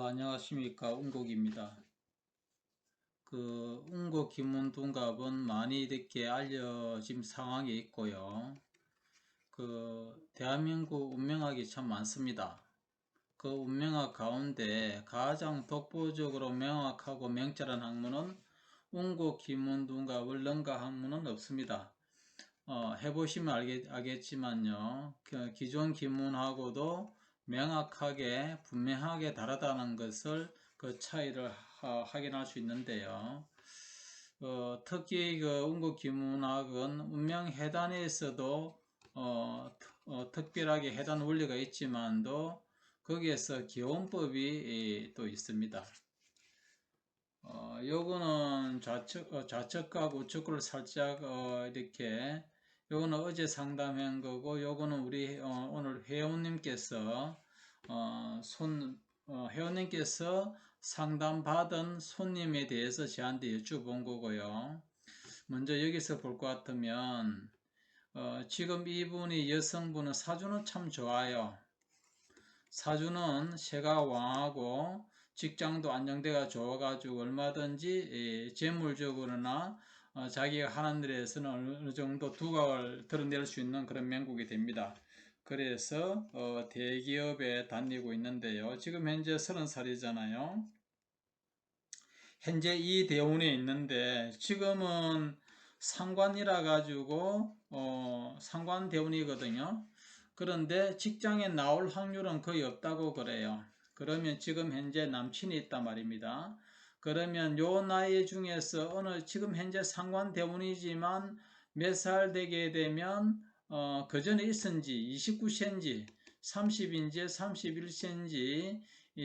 안녕하십니까, 운곡입니다. 운곡 김문둔갑은 많이 이렇게 알려진 상황에 있고요. 대한민국 운명학이 참 많습니다. 그 운명학 가운데 가장 독보적으로 명확하고 명철한 학문은 운곡 김문둔갑을 능가 학문은 없습니다. 해보시면 알겠지만요. 기존 기문하고도 명확하게 분명하게 다르다는 것을 그 차이를 확인할 수 있는데요. 특히 운국 기문학은 운명해단에서도 특별하게 해단 원리가 있지만도 거기에서 기원법이 또 있습니다. 요거는 좌측과 우측을 살짝 이렇게, 요거는 어제 상담한 거고, 요거는 우리 오늘 회원님께서 회원님께서 상담받은 손님에 대해서 저한테 여쭤본 거고요. 먼저 여기서 볼 것 같으면 지금 이분이 여성분은 사주는 참 좋아요. 사주는 새가 왕하고 직장도 안정대가 좋아가지고 얼마든지 재물적으로나 자기가 하는 일에서는 어느 정도 두각을 드러낼 수 있는 그런 명국이 됩니다. 그래서 대기업에 다니고 있는데요. 지금 현재 30살이잖아요. 현재 이 대운에 있는데 지금은 상관이라 가지고 상관 대운이거든요. 그런데 직장에 나올 확률은 거의 없다고 그래요. 그러면 지금 현재 남친이 있단 말입니다. 그러면 요 나이 중에서 지금 현재 상관 대운이지만 몇 살 되게 되면 그 전에 있은지 29세인지 30인지 31세인지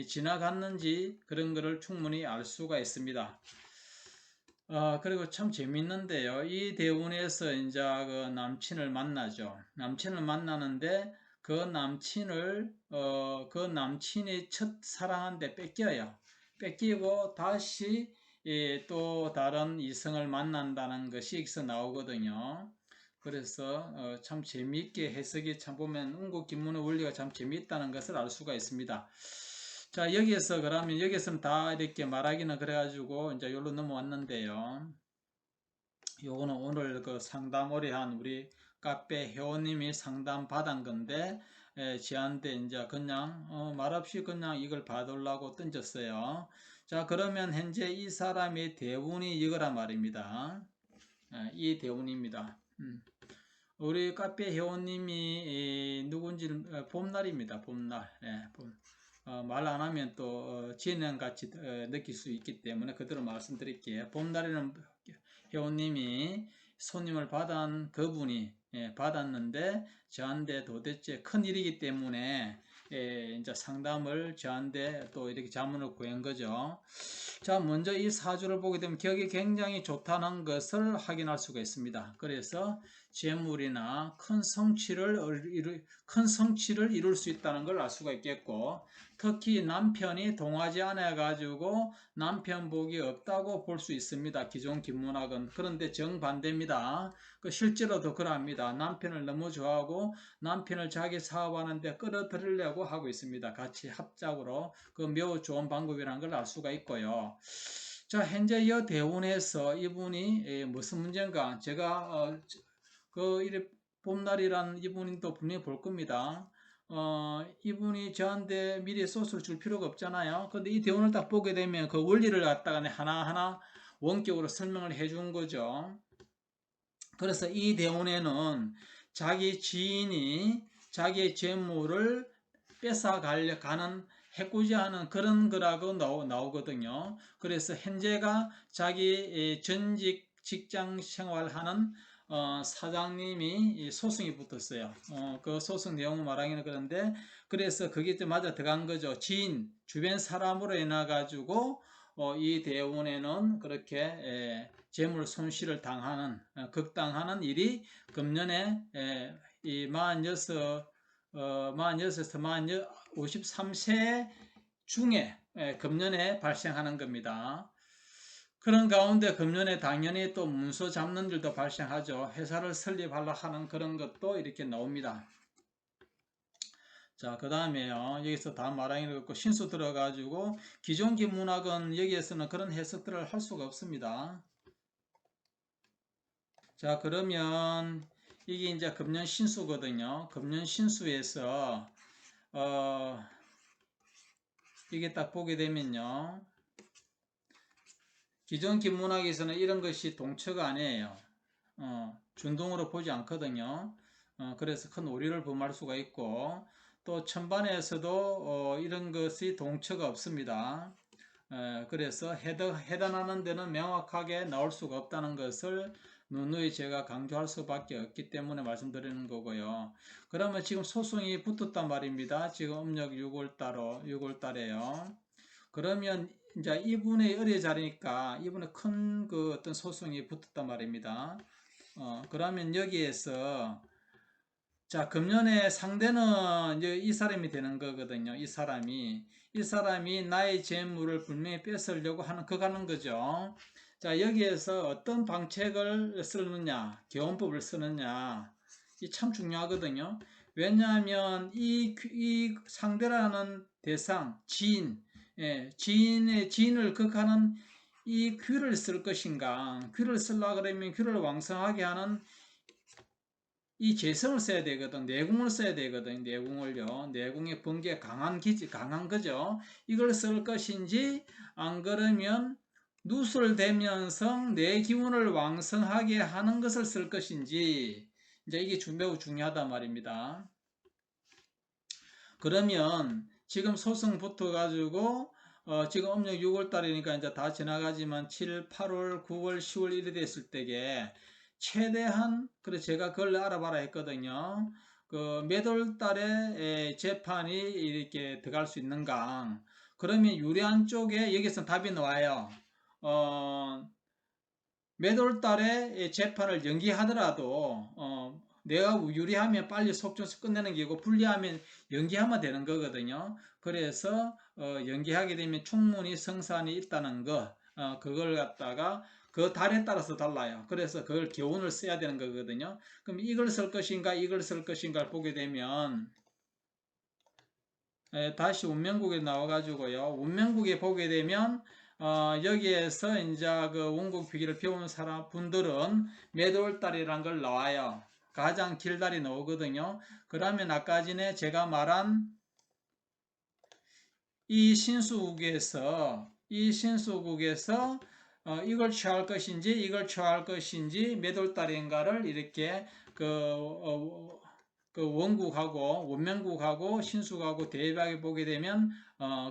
지나갔는지 그런 거를 충분히 알 수가 있습니다. 그리고 참 재밌는데요. 이 대운에서 이제 그 남친을 만나죠. 남친을 만나는데 그 남친이 첫 사랑한테 뺏겨요. 뺏기고 다시 또 다른 이성을 만난다는 것이 여기서 나오거든요. 그래서 참 재미있게 해석이 참 보면 운국기문의 원리가 참 재미있다는 것을 알 수가 있습니다. 자, 여기서는 다 이렇게 말하기는 그래가지고 이제 여기로 넘어왔는데요. 요거는 오늘 그 상담 오래 한 우리 카페 회원님이 상담 받은 건데, 저한테 이제 그냥 말없이 그냥 이걸 받으려고 던졌어요. 자, 그러면 현재 이 사람의 대운이 이거란 말입니다. 이 대운입니다. 우리 카페 회원님이 누군지 봄날입니다. 봄날. 말 안 하면 또 진행같이 느낄 수 있기 때문에 그대로 말씀드릴게요. 봄날에는 회원님이 손님을 받은 그분이 받았는데 저한테 도대체 큰 일이기 때문에 이제 상담을 저한테 또 이렇게 자문을 구한 거죠. 자, 먼저 이 사주를 보게 되면 격이 굉장히 좋다는 것을 확인할 수가 있습니다. 그래서 재물이나 큰 성취를 이룰 수 있다는 걸 알 수가 있겠고, 특히 남편이 동하지 않아 가지고 남편 복이 없다고 볼 수 있습니다. 기존 김문학은. 그런데 정반대입니다. 실제로도 그럽니다. 남편을 너무 좋아하고 남편을 자기 사업하는데 끌어들이려고 하고 있습니다. 같이 합작으로. 매우 좋은 방법이라는 걸 알 수가 있고요. 자, 현재 이 대운에서 이분이 무슨 문제인가? 제가 봄날이란 이분이 또 분명히 볼 겁니다. 이분이 저한테 미리 소스를 줄 필요가 없잖아요. 근데 이 대운을 딱 보게 되면 그 원리를 갖다가 하나하나 원격으로 설명을 해 준 거죠. 그래서 이 대운에는 자기 지인이 자기의 재물을 뺏어가는 해코지하는 그런 거라고 나오거든요. 그래서 현재가 자기 전직 직장 생활하는 사장님이 소송이 붙었어요. 그 소송 내용을 말하기는 그런데, 그래서 그게 좀 맞아 들어간 거죠. 지인, 주변 사람으로 인해 가지고 이 대운에는 그렇게 재물 손실을 당하는 극당하는 일이 금년에 이 46에서 53세 중에 금년에 발생하는 겁니다. 그런 가운데 금년에 당연히 또 문서 잡는 일도 발생하죠. 회사를 설립하려 하는 그런 것도 이렇게 나옵니다. 자, 그 다음에요. 여기서 다 말하기로 신수 들어가지고 기존 기문학은 여기에서는 그런 해석들을 할 수가 없습니다. 자, 그러면 이게 이제 금년 신수거든요. 금년 신수에서 이게 딱 보게 되면요. 기존 기문학에서는 이런 것이 동처가 아니에요. 준동으로 보지 않거든요. 그래서 큰 오류를 범할 수가 있고 또 천반에서도 이런 것이 동처가 없습니다. 그래서 해당하는 데는 명확하게 나올 수가 없다는 것을 누누이 제가 강조할 수밖에 없기 때문에 말씀드리는 거고요. 그러면 지금 소송이 붙었단 말입니다. 지금 음력 6월달에요. 그러면 이제 이분의 의뢰자리니까 이분의 큰 그 어떤 소송이 붙었단 말입니다. 그러면 여기에서 자, 금년에 상대는 이제 이 사람이 되는 거거든요. 이 사람이 나의 재물을 분명히 뺏으려고 하는 거죠. 자, 여기에서 어떤 방책을 쓰느냐, 개원법을 쓰느냐, 이 참 중요하거든요. 왜냐하면 이 상대라는 대상, 지인을 극하는 이 귀를 쓸 것인가, 귀를 쓰려고 그러면 귀를 왕성하게 하는 이 재성을 써야 되거든. 내궁을 써야 되거든. 내궁을요. 내궁의 번개 강한 거죠. 이걸 쓸 것인지 안 그러면 누설되면서 내 기운을 왕성하게 하는 것을 쓸 것인지 이제 이게 매우 중요하단 말입니다. 그러면 지금 소송 붙어 가지고 지금 음력 6월 달이니까 이제 다 지나가지만 7, 8월, 9월, 10월 이래 됐을 때에 최대한 그래 제가 그걸 알아봐라 했거든요. 그 몇 월 달에 재판이 이렇게 들어갈 수 있는가? 그러면 유리한 쪽에 여기서 답이 나와요. 몇 월 달에 재판을 연기하더라도 내가 유리하면 빨리 속전수 끝내는 게고 불리하면 연기하면 되는 거거든요. 그래서 연기하게 되면 충분히 성산이 있다는 거 그걸 갖다가 그 달에 따라서 달라요. 그래서 그걸 교훈을 써야 되는 거거든요. 그럼 이걸 쓸 것인가 이걸 쓸 것인가를 보게 되면 다시 운명국에 나와가지고요. 운명국에 보게 되면 여기에서 이제 그 원국 필기를 배운 분들은 몇 월달이란 걸 나와요. 가장 길달이 나오거든요. 그러면 아까 전에 제가 말한 이 신수국에서 이걸 취할 것인지 이걸 취할 것인지 몇 월달인가를 이렇게 그 원국하고 원명국하고 신수국하고 대입하게 보게 되면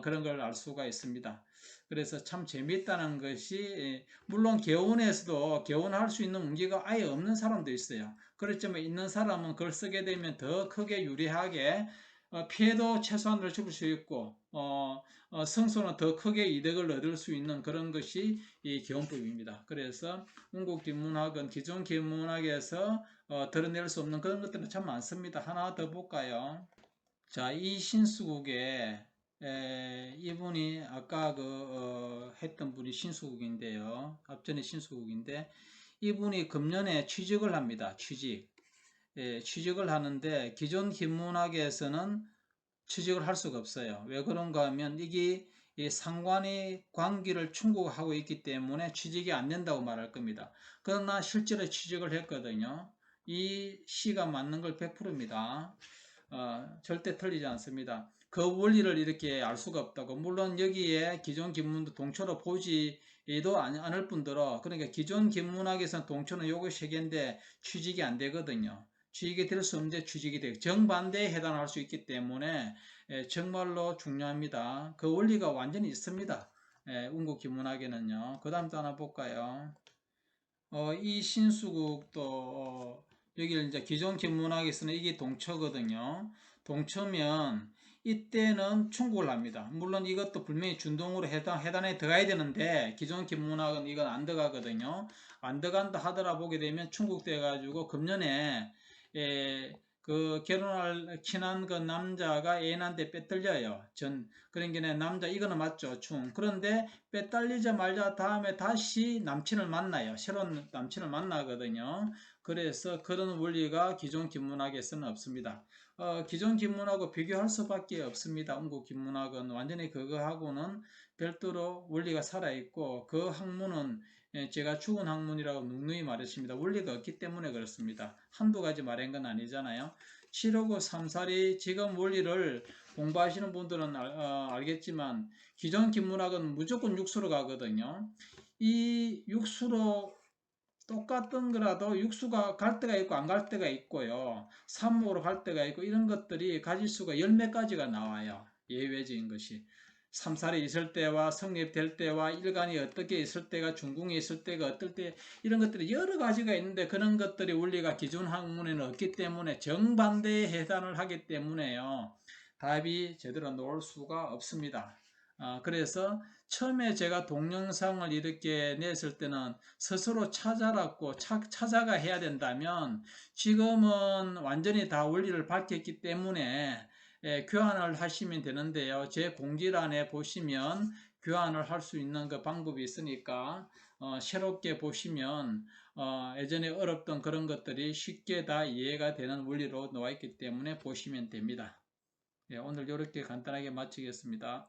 그런 걸 알 수가 있습니다. 그래서 참 재미있다는 것이 물론 개운에서도 개운할 수 있는 운기가 아예 없는 사람도 있어요. 그렇지만 있는 사람은 그걸 쓰게 되면 더 크게 유리하게 피해도 최소한으로 줄일 수 있고 성소는 더 크게 이득을 얻을 수 있는 그런 것이 이 기원법입니다. 그래서 운국 기문학은 기존 기문학에서 드러낼 수 없는 그런 것들은 참 많습니다. 하나 더 볼까요? 자, 이 신수국에 이분이 아까 했던 분이 신수국인데요. 앞전에 신수국인데 이분이 금년에 취직을 합니다. 취직을 하는데 기존 기문학에서는 취직을 할 수가 없어요. 왜 그런가 하면 이게 상관이 관기를 충족하고 있기 때문에 취직이 안 된다고 말할 겁니다. 그러나 실제로 취직을 했거든요. 이 시가 맞는 걸 100%입니다. 절대 틀리지 않습니다. 그 원리를 이렇게 알 수가 없다고. 물론 여기에 기존 기문도 동초로 보지도 않을 뿐더러 그러니까 기존 기문학에서는 동초는 요거 세 개인데 취직이 안 되거든요. 취직이 될 수 없는데 취직이 돼요. 정반대에 해당할 수 있기 때문에 정말로 중요합니다. 그 원리가 완전히 있습니다. 운국 기문학에는요. 그 다음 또 하나 볼까요? 이 신수국도 여기 이제 기존 기문학에서는 이게 동처거든요. 동처면 이때는 충국을 합니다. 물론 이것도 분명히 준동으로 해단에 들어가야 되는데 기존 기문학은 이건 안 들어가거든요. 안 들어간다 하더라 보게 되면 충국돼 가지고 금년에 그 결혼할 친한 그 남자가 애인한테 빼떨려요. 그러니까 남자 이거는 맞죠. 그런데 빼딸리자마자 다음에 다시 남친을 만나요. 새로운 남친을 만나거든요. 그래서 그런 원리가 기존 기문학에서는 없습니다. 기존 김문학하고 비교할 수밖에 없습니다. 음구 김문학은 완전히 그거하고는 별도로 원리가 살아있고 그 학문은 제가 죽은 학문이라고 누누이 말했습니다. 원리가 없기 때문에 그렇습니다. 한두 가지 말한 건 아니잖아요. 759, 3살이 지금 원리를 공부하시는 분들은 알겠지만 기존 김문학은 무조건 육수로 가거든요. 이 육수로 똑같은 거라도 육수가 갈 때가 있고 안 갈 때가 있고요. 삽목으로 갈 때가 있고 이런 것들이 가지수가 열 몇 가지가 나와요. 예외적인 것이. 삼살이 있을 때와 성립될 때와 일간이 어떻게 있을 때가 중궁이 있을 때가 어떨 때 이런 것들이 여러 가지가 있는데 그런 것들이 원리가 기존 학문에는 없기 때문에 정반대에 해당을 하기 때문에요. 답이 제대로 나올 수가 없습니다. 그래서 처음에 제가 동영상을 이렇게 냈을 때는 스스로 찾아라고 찾아가 해야 된다면 지금은 완전히 다 원리를 밝혔기 때문에 교환을 하시면 되는데요. 제 공지란에 보시면 교환을 할 수 있는 그 방법이 있으니까 새롭게 보시면 예전에 어렵던 그런 것들이 쉽게 다 이해가 되는 원리로 나와 있기 때문에 보시면 됩니다. 오늘 이렇게 간단하게 마치겠습니다.